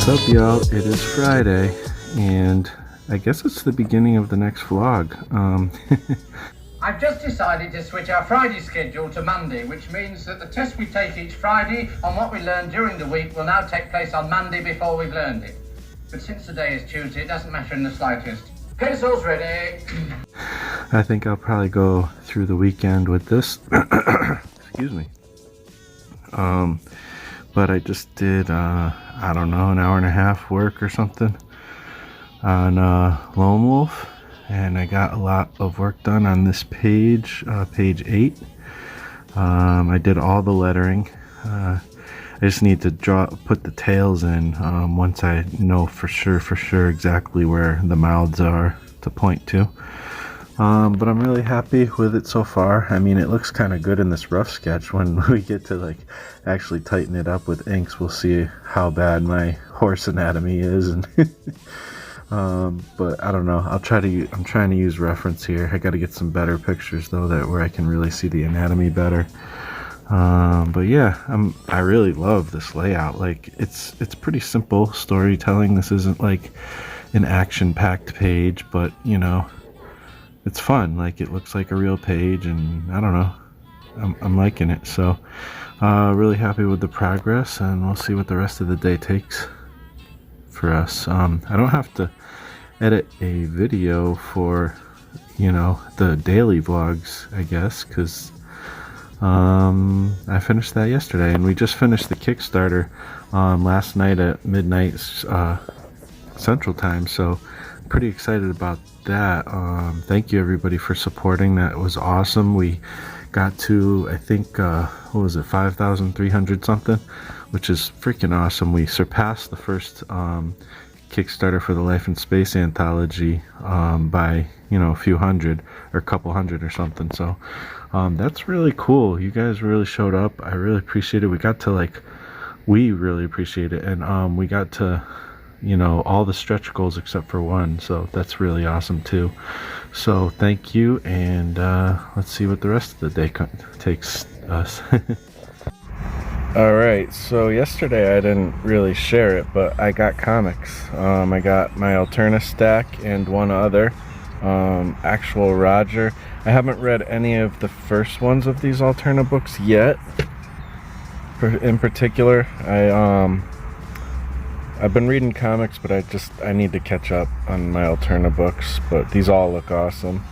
What's up, y'all? It is Friday, and I guess it's the beginning of the next vlog. I've just decided to switch our Friday schedule to Monday, which means that the test we take each Friday on what we learned during the week will now take place on Monday before we've learned it. But since today is Tuesday, it doesn't matter in the slightest. Pencils ready. I think I'll probably go through the weekend with this. Excuse me. But I just did, I don't know, an hour and a half work or something on Lone Wolf, and I got a lot of work done on this page, page 8. I did all the lettering. I just need to put the tails in once I know for sure exactly where the mouths are to point to. But I'm really happy with it so far. I mean, it looks kind of good in this rough sketch. When we get to like actually tighten it up with inks, we'll see how bad my horse anatomy is. And but I don't know. I'm trying to use reference here. I got to get some better pictures though, where I can really see the anatomy better. But yeah, I really love this layout. Like it's pretty simple storytelling. This isn't like an action-packed page, but you know, it's fun. Like it looks like a real page, and I don't know, I'm liking it. So really happy with the progress, and we'll see what the rest of the day takes for us. I don't have to edit a video for, you know, the daily vlogs, I guess, because I finished that yesterday, and we just finished the Kickstarter last night at midnight Central Time, so pretty excited about that. Thank you everybody for supporting. That was awesome. We got to, I think, what was it, 5,300 something, which is freaking awesome. We surpassed the first Kickstarter for the Life in Space anthology by, you know, a few hundred or a couple hundred or something. So that's really cool. You guys really showed up. I really appreciate it. We really appreciate it, and we got to, you know, all the stretch goals except for one, so that's really awesome too. So thank you, and let's see what the rest of the day takes us. Alright, so yesterday I didn't really share it, but I got comics. I got my Alterna stack and one other, Actual Roger. I haven't read any of the first ones of these Alterna books yet. In particular, I've been reading comics, but I need to catch up on my Alterna books, but these all look awesome.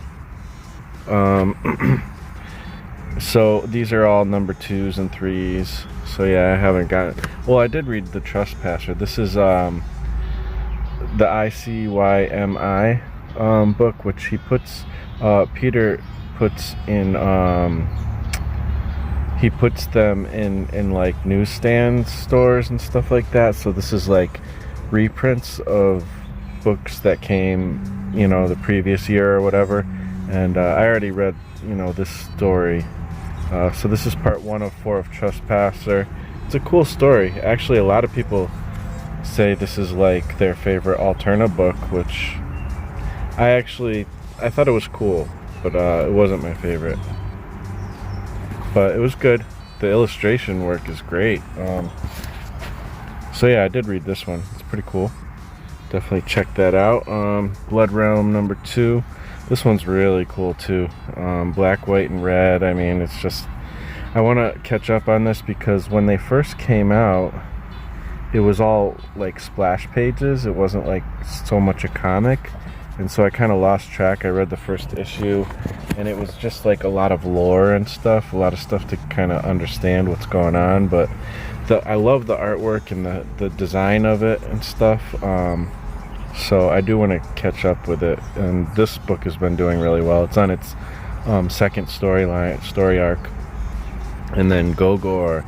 So these are all number 2s and 3s. So yeah, I haven't got, well, I did read The Trespasser. This is the ICYMI book, which he puts, Peter puts in, he puts them in like newsstand stores and stuff like that. So this is like reprints of books that came, you know, the previous year or whatever. And I already read, you know, this story. So this is part 1 of 4 of Trespasser. It's a cool story. Actually, a lot of people say this is like their favorite Alterna book, which I thought it was cool, but it wasn't my favorite. But it was good. The illustration work is great. So yeah, I did read this one. It's pretty cool. Definitely check that out. Blood Realm number 2. This one's really cool too. Black, white, and red. I mean, it's just, I want to catch up on this because when they first came out, it was all like splash pages. It wasn't like so much a comic. And so I kind of lost track. I read the first issue, and it was just like a lot of lore and stuff, a lot of stuff to kind of understand what's going on. But I love the artwork and the design of it and stuff. So I do want to catch up with it. And this book has been doing really well. It's on its second story arc. And then Gogor,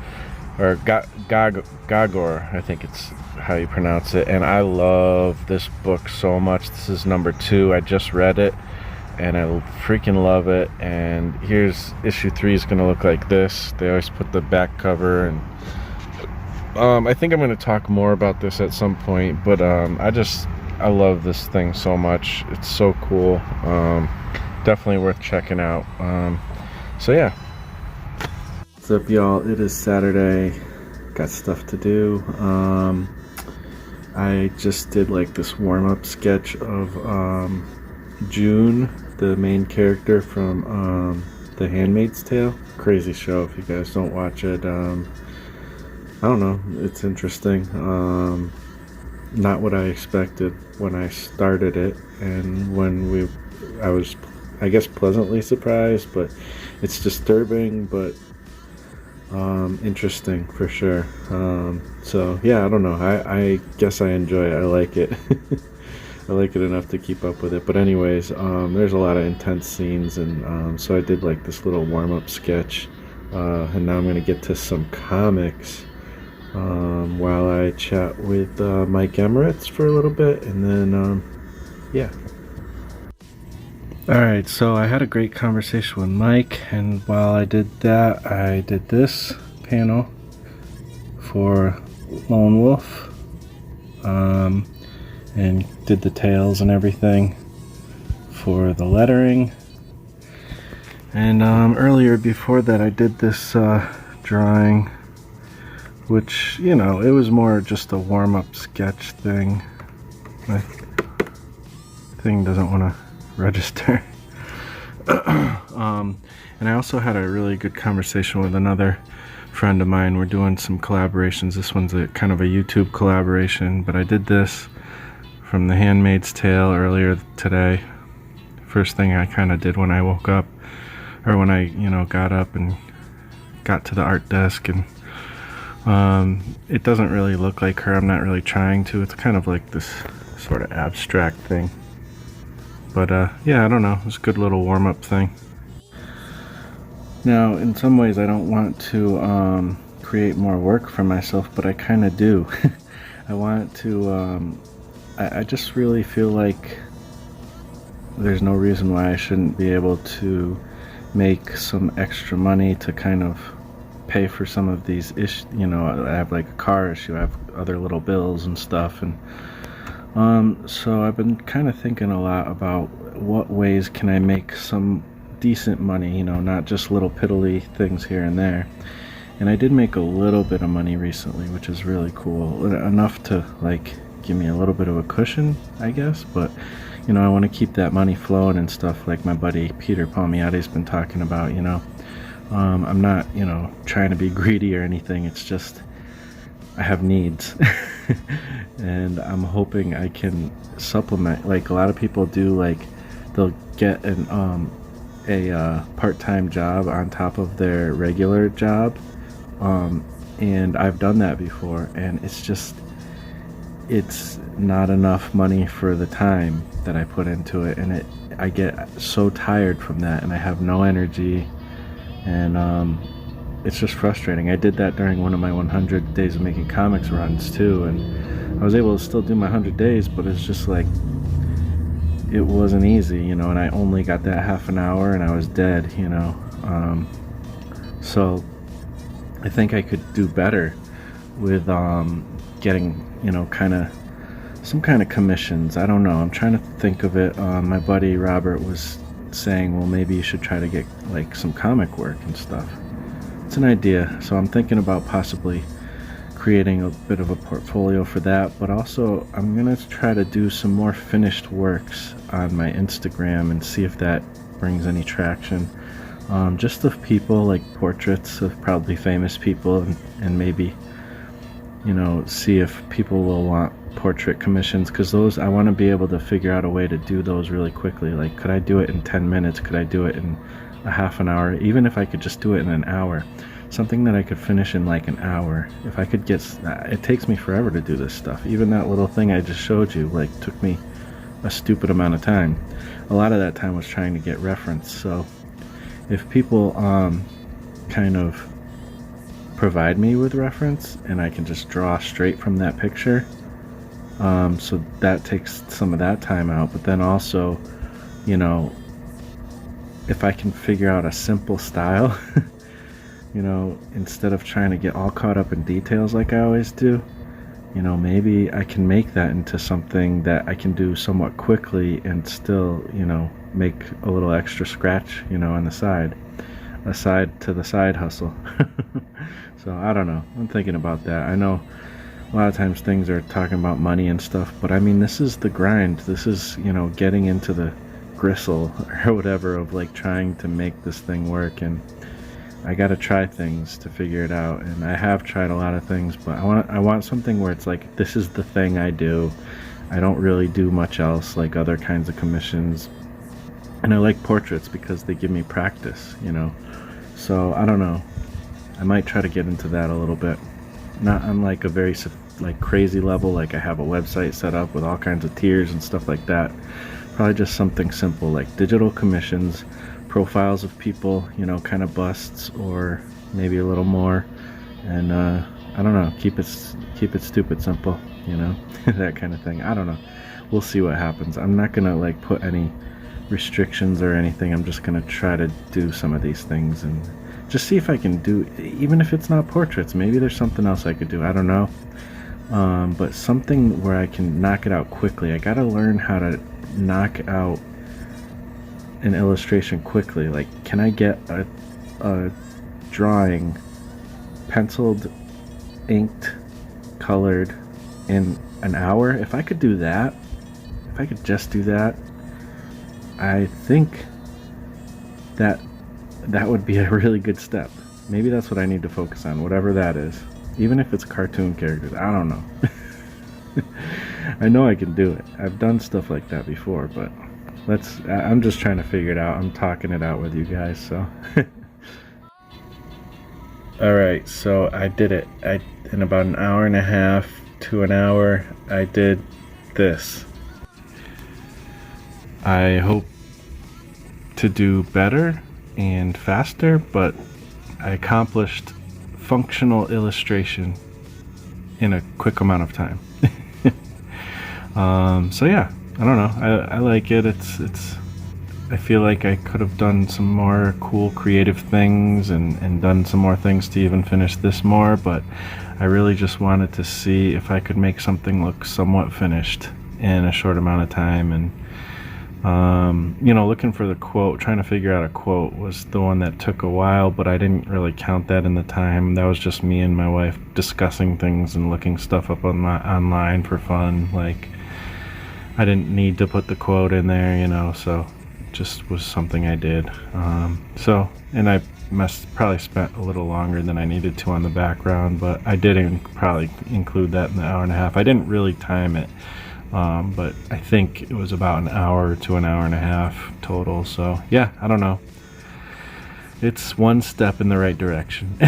or Gagor, I think it's how you pronounce it, and I love this book so much. This is number 2. I just read it and I freaking love it. And here's issue 3 is gonna look like this. They always put the back cover, and I think I'm gonna talk more about this at some point, but I love this thing so much. It's so cool. Definitely worth checking out. So yeah. What's up, y'all? It is Saturday. Got stuff to do. I just did like this warm-up sketch of June, the main character from The Handmaid's Tale. Crazy show. If you guys don't watch it, I don't know, it's interesting. Not what I expected when I started it, and I was, I guess, pleasantly surprised, but it's disturbing, but interesting for sure. So yeah, I don't know, I guess I enjoy it. I like it. I like it enough to keep up with it. But anyways, there's a lot of intense scenes, and so I did like this little warm-up sketch, and now I'm gonna get to some comics while I chat with Mike Emirates for a little bit, and then yeah. Alright, so I had a great conversation with Mike, and while I did that, I did this panel for Lone Wolf, and did the tails and everything for the lettering. And earlier before that, I did this drawing, which, you know, it was more just a warm-up sketch thing. My thing doesn't want to register. And I also had a really good conversation with another friend of mine. We're doing some collaborations. This one's a kind of a YouTube collaboration, but I did this from The Handmaid's Tale earlier today. First thing I kind of did when I woke up, or when I, you know, got up and got to the art desk, and it doesn't really look like her. I'm not really trying to. It's kind of like this sort of abstract thing. But yeah, I don't know. It's a good little warm-up thing. Now, in some ways, I don't want to create more work for myself, but I kind of do. I want to. I just really feel like there's no reason why I shouldn't be able to make some extra money to kind of pay for some of these issues. You know, I have like a car issue, I have other little bills and stuff, and so I've been kind of thinking a lot about what ways can I make some decent money, you know, not just little piddly things here and there. And I did make a little bit of money recently, which is really cool, enough to like give me a little bit of a cushion, I guess. But you know, I want to keep that money flowing and stuff, like my buddy Peter Palmiotti's been talking about. You know, I'm not, you know, trying to be greedy or anything. It's just I have needs. And I'm hoping I can supplement, like a lot of people do. Like they'll get a part-time job on top of their regular job, and I've done that before, and it's not enough money for the time that I put into it, and I get so tired from that, and I have no energy, and it's just frustrating. I did that during one of my 100 days of making comics runs too, and I was able to still do my 100 days, but it's just like, it wasn't easy, you know, and I only got that half an hour and I was dead, you know. So I think I could do better with getting, you know, some kind of commissions. I don't know, I'm trying to think of it. My buddy Robert was saying, well, maybe you should try to get like some comic work and stuff. It's an idea, so I'm thinking about possibly creating a bit of a portfolio for that, but also I'm gonna try to do some more finished works on my Instagram and see if that brings any traction, just of people, like portraits of probably famous people, and maybe, you know, see if people will want portrait commissions, because those, I want to be able to figure out a way to do those really quickly. Like, could I do it in 10 minutes? Could I do it in a half an hour? Even if I could just do it in an hour, something that I could finish in like an hour. If I could get, it takes me forever to do this stuff. Even that little thing I just showed you, like, took me a stupid amount of time. A lot of that time was trying to get reference. So if people kind of provide me with reference and I can just draw straight from that picture, so that takes some of that time out. But then also, you know, if I can figure out a simple style, you know, instead of trying to get all caught up in details like I always do, you know, maybe I can make that into something that I can do somewhat quickly and still, you know, make a little extra scratch, you know, on the side, aside to the side hustle. So I don't know, I'm thinking about that. I know a lot of times things are talking about money and stuff, but I mean, this is the grind. This is, you know, getting into the gristle or whatever of like trying to make this thing work. And I gotta try things to figure it out, and I have tried a lot of things, but I want something where it's like, this is the thing I do. I don't really do much else like other kinds of commissions, and I like portraits because they give me practice, you know. So I don't know, I might try to get into that a little bit, not on like a very like crazy level, like I have a website set up with all kinds of tiers and stuff like that. Probably just something simple like digital commissions, profiles of people, you know, kind of busts, or maybe a little more, and I don't know, keep it stupid simple, you know. That kind of thing. I don't know, we'll see what happens. I'm not gonna like put any restrictions or anything. I'm just gonna try to do some of these things and just see if I can do, even if it's not portraits, maybe there's something else I could do, I don't know. But something where I can knock it out quickly. I gotta learn how to knock out an illustration quickly. Like, can I get a drawing penciled, inked, colored in an hour? If I could do that, if I could just do that, I think that would be a really good step. Maybe that's what I need to focus on, whatever that is. Even if it's cartoon characters, I don't know. I know I can do it. I've done stuff like that before, but I'm just trying to figure it out. I'm talking it out with you guys, so. Alright, so I did it. In about an hour and a half to an hour, I did this. I hope to do better and faster, but I accomplished functional illustration in a quick amount of time. So yeah, I don't know. I like it. It's. I feel like I could have done some more cool creative things and done some more things to even finish this more, but I really just wanted to see if I could make something look somewhat finished in a short amount of time. And you know, looking for the quote, trying to figure out a quote was the one that took a while, but I didn't really count that in the time. That was just me and my wife discussing things and looking stuff up online for fun. Like, I didn't need to put the quote in there, you know, so it just was something I did. And I probably spent a little longer than I needed to on the background, but I did probably include that in the hour and a half. I didn't really time it. But I think it was about an hour to an hour and a half total. So yeah, I don't know. It's one step in the right direction.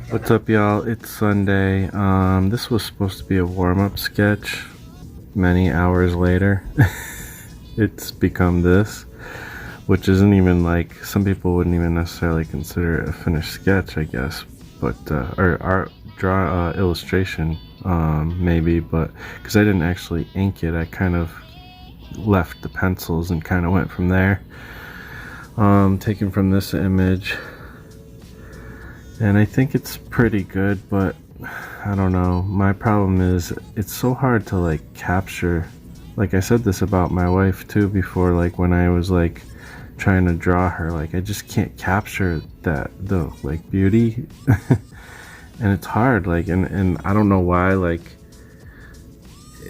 What's up, y'all? It's Sunday. This was supposed to be a warm-up sketch. Many hours later, it's become this, which isn't even like, some people wouldn't even necessarily consider it a finished sketch, I guess, but or art illustration. Maybe, but because I didn't actually ink it, I kind of left the pencils and kind of went from there. Taken from this image, and I think it's pretty good, but I don't know. My problem is it's so hard to like capture. Like, I said this about my wife too before, like when I was like trying to draw her, like I just can't capture the like beauty. And it's hard, like, and I don't know why, like,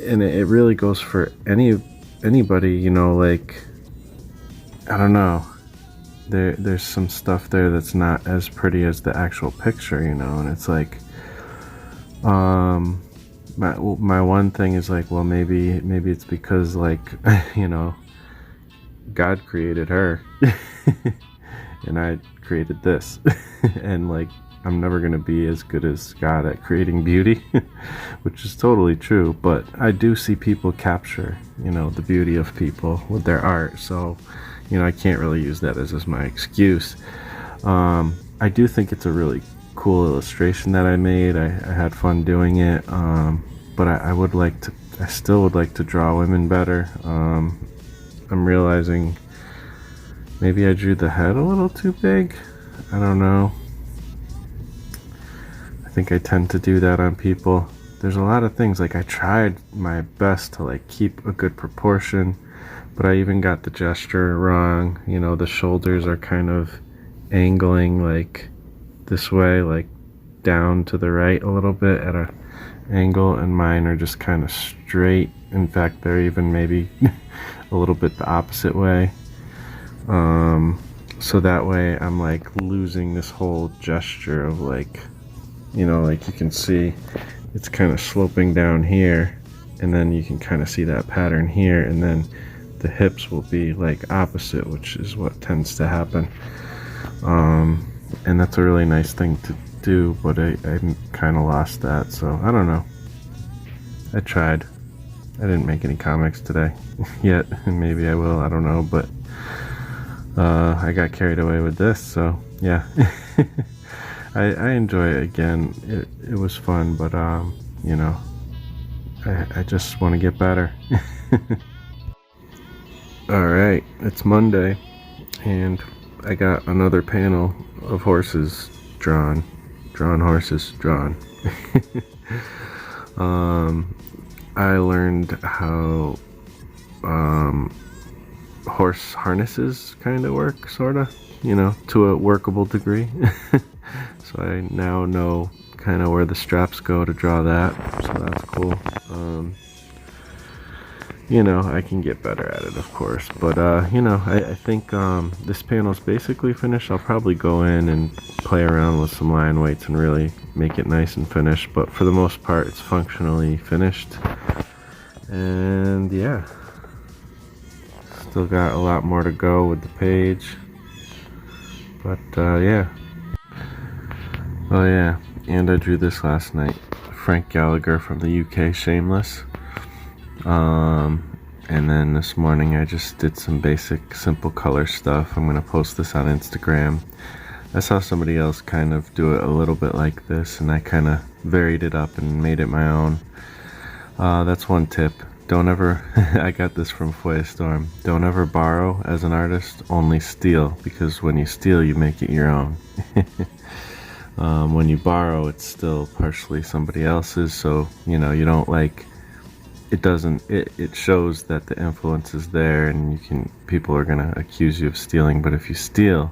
and it really goes for anybody, you know, like, I don't know, there's some stuff there that's not as pretty as the actual picture, you know, and it's like, my one thing is like, well, maybe it's because, like, you know, God created her, and I created this, and like, I'm never going to be as good as God at creating beauty, which is totally true, but I do see people capture, you know, the beauty of people with their art, so, you know, I can't really use that as my excuse. I do think it's a really cool illustration that I made. I had fun doing it, but I still would like to draw women better. I'm realizing maybe I drew the head a little too big. I don't know. I think I tend to do that on people. There's a lot of things, like I tried my best to like keep a good proportion, but I even got the gesture wrong. You know, the shoulders are kind of angling like this way, like down to the right a little bit at a angle, and mine are just kind of straight. In fact, they're even maybe a little bit the opposite way. So that way I'm like losing this whole gesture of like, you know, like you can see it's kind of sloping down here, and then you can kind of see that pattern here, and then the hips will be like opposite, which is what tends to happen. And that's a really nice thing to do, but I kind of lost that, so I don't know. I tried. I didn't make any comics today yet, and maybe I will, I don't know, but I got carried away with this, so yeah. I enjoy it again. It was fun, but you know, I just want to get better. Alright, it's Monday, and I got another panel of horses drawn. Horses drawn. I learned how horse harnesses kind of work, sort of, you know, to a workable degree. So I now know kind of where the straps go to draw that, so that's cool. You know, I can get better at it, of course, but you know, I think this panel's basically finished. I'll probably go in and play around with some line weights and really make it nice and finished, but for the most part it's functionally finished. And yeah, still got a lot more to go with the page, but yeah. Oh yeah, and I drew this last night. Frank Gallagher from the UK, Shameless. And then this morning I just did some basic simple color stuff. I'm gonna post this on Instagram. I saw somebody else kind of do it a little bit like this, and I kind of varied it up and made it my own. That's one tip. Don't ever, I got this from Foyer Storm, don't ever borrow as an artist, only steal, because when you steal you make it your own. When you borrow, it's still partially somebody else's, so you know, you don't like, it shows that the influence is there, and people are gonna accuse you of stealing. But if you steal,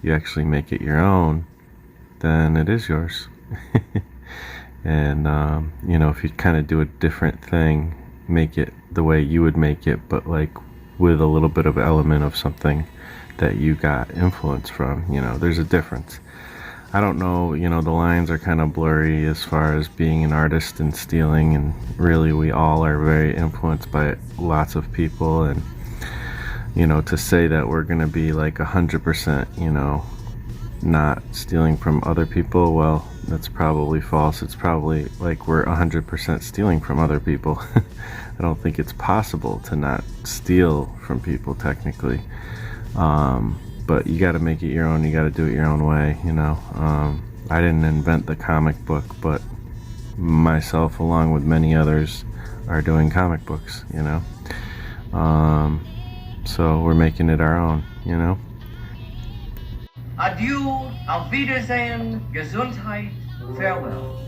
you actually make it your own, then it is yours. And you know, if you kind of do a different thing, make it the way you would make it, but like with a little bit of element of something that you got influence from, you know, there's a difference. I don't know, you know, the lines are kind of blurry as far as being an artist and stealing, and really we all are very influenced by lots of people, and you know, to say that we're gonna be like 100%, you know, not stealing from other people, well, that's probably false. It's probably like we're 100% stealing from other people. I don't think it's possible to not steal from people technically. But you got to make it your own. You got to do it your own way, you know. I didn't invent the comic book, but myself, along with many others, are doing comic books, you know. So we're making it our own, you know. Adieu, auf Wiedersehen, Gesundheit, farewell.